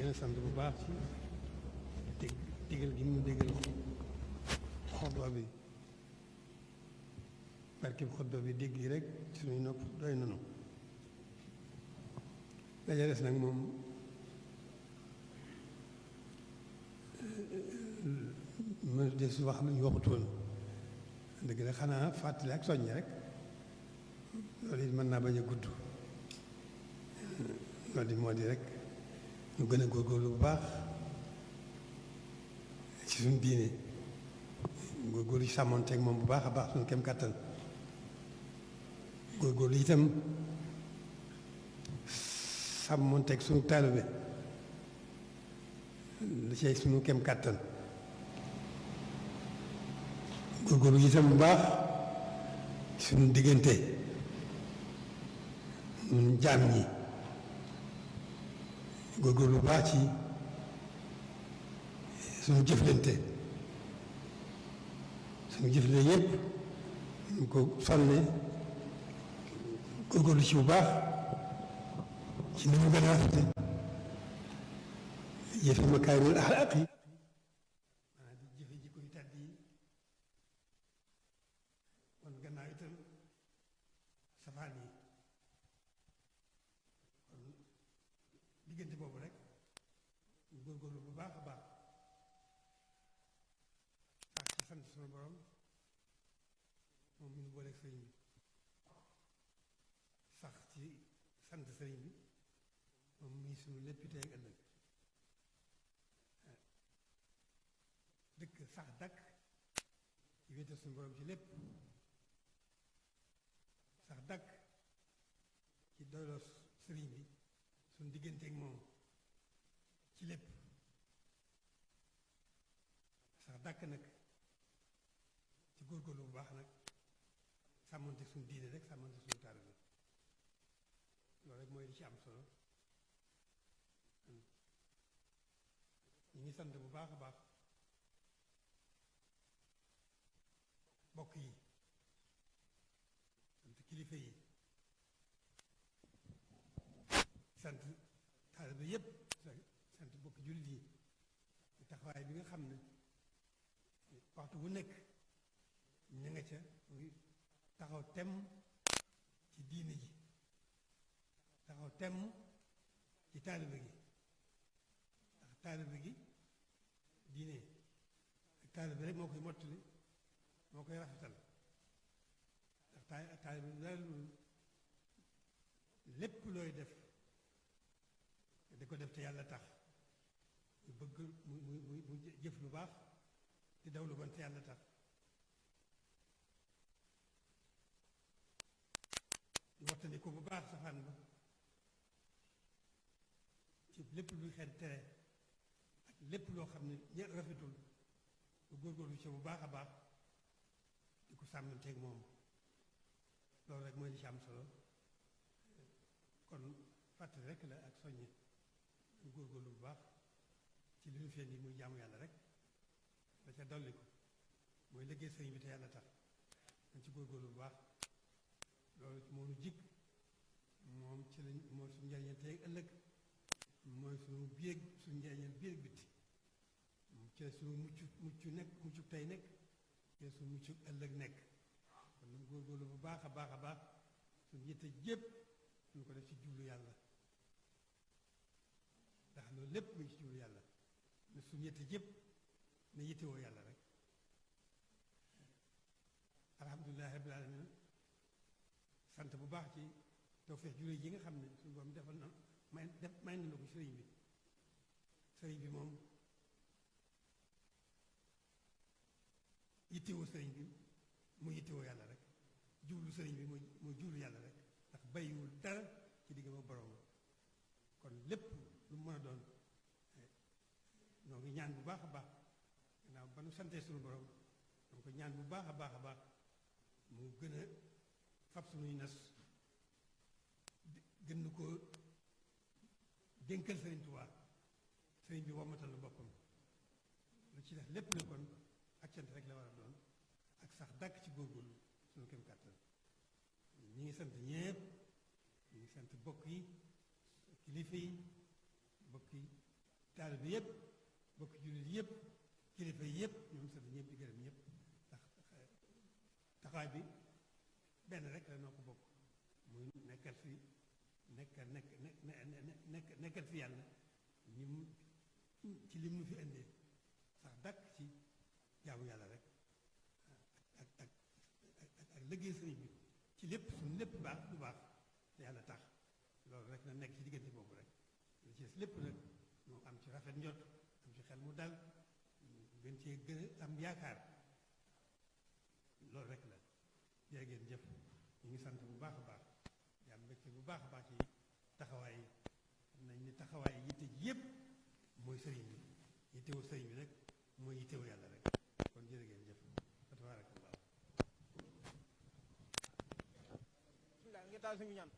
gën a sant bu baax ci digal gi mu digal xutba bi barkib xutba bi dégg yi rek suñuy nopp doy nanu daja des nag moom ma des wax lu ñu waxutoon dëgg la xanaa fàttali ak soññ rek loolu it mën naa bañ a gudd loolu di moo di rek ñu gën a góorgóorlu bu baax ci suñu diine góorgóorlu ci sàmmoonteeg moom bu baax a baax suñu kem kàttan góorgóorlu itam sàmmoonteeg suñu taalibe la cay suñu kem kàttan góorgóorlu itam bu baax suñu diggante ñun jaam ñi góorgóorlu bu baax ci suñu jëflante yépp ñu ko sonne góorgóorlu ci bu baax ci ni mu gën a rafete jëfe makaarimul axlaaq yi maanaam di jëfe jikko yu tàdd yi kon gannaaw itam safaan yi kon diggante boobu rek ñu góorgóorlu bu baax a baax sax ci sant sunu borom moom mi nu booleeg sëriñ bi sax ci sant sëriñ bi moom muy sunu lépp tey ak ëllëg dëkk sax dakk ci wéetal sunu borom ci lépp sax dakk ci doyloo sëriñ bi suñu diggante ak moom ci lépp sax dàkk nag ci góorgóorlu bu baax nag sàmmante suñu diine rek sàmmante suñu taalibe loolu rek mooy li ci am solo ñu ngi sant bu baax a baax bokk yi sant kilifa yi sant taalibe yépp sant bokk jullit yi taxawaay bi nga xam ne waxtu bu nekk ña nga ca ngi taxaw temm ci diine ji taxaw temm ci taalibe gi ndax taalibe gi diine ak taalibe rek moo koy mottali moo koy rafetal ndax taalibe bi dara lu lépp looy def di ko def te yàlla tax ñu bëgg mu jëf lu baax di daw lu bon te yàlla tax di wattandi ko bu baax safaan ba ci lépp luy xeet tere ak lépp loo xam ne ña rafetul lu góorgóorlu ci bu baax a baax di ko sàmmanteeg moom loolu rek mooy li ci am solo kon fàttali rek la ak soññe ñu góorgóorlu bu baax ci li ñu feen yi muy jaamu yàlla rek da ca dolli ko mooy liggéey sëriñ bi te yàlla tax dañ ci góorgóorlu bu baax loolu moo nu jig moom ci lañ mooy suñu njariñal tey ëllëg mooy suñu biir suñu njariñal biir bitti ci la suñu mucc nekk muccu tey nekk ci la suñu muccu ëllëg nekk kon nu góorgóorlu bu baax a baax a baax suñu yitte jépp ñu ko def ci jublu yàlla ndax loolu lépp mu ngi ci jublu yàlla ne suñu yitte jépp ne yittewoo yàlla rek alhamdulilah rabbil alamin sant bu baax ci tawfeex juré yi nga xam ne suñu borom defal na may na ko sëriñ bi moom yittewoo sëriñ bi mu yittewoo yàlla rek jublu sëriñ bi mooy jublu yàlla rek ndax bàyyiwul dara ci digg ba borom kon lépp lu mu mën a doon ñoo ngi ñaan bu baax a baax gannaaw ba nu santee suñu borom donc ko ñaan bu baax a baax a baax mu gën a fab suñuy nas gën nu ko dénkal sëriñ Tuubaa sëriñ bi wommatal na boppam lu ci def lépp la kon ak cant rek la war a doon ak sax dàkk ci góorgóorlu suñu kem kàttan ñi ngi sant ñépp ñu ngi sant bokk yi kilifa yi bokk yi taalibe yëpp bokk jullit yëpp kilifa yëpp ñoom sant ñëpp di gërëm ñëpp ndax taxawaay bi benn rek la noo ko bokk muy nekkal fi nekkal fi yàlla ñi mu ci lim nu fi indee sax dàkk ci jaamu yàlla rek ak liggéey sëriñ bi ci lépp suñu lépp baax bu baax te yàlla tax loolu rek na nekk ci diggante boobu rek li ci des lépp nag moo am ci rafet njot am ci xel mu dal gën cee gën a am yaakaar loolu rek la jërë ngeen jëf ñu ngi sant bu baax a baax di am mbégte bu baax a baax ci taxawaay yi xam nañ ni taxawaay yitte ji yëpp mooy sëriñ bi yittewu sëriñ bi nag mooy yittewu yàlla rek kon jërë ngeen jëf fa tabaarakallah ngi taal suñu ñaan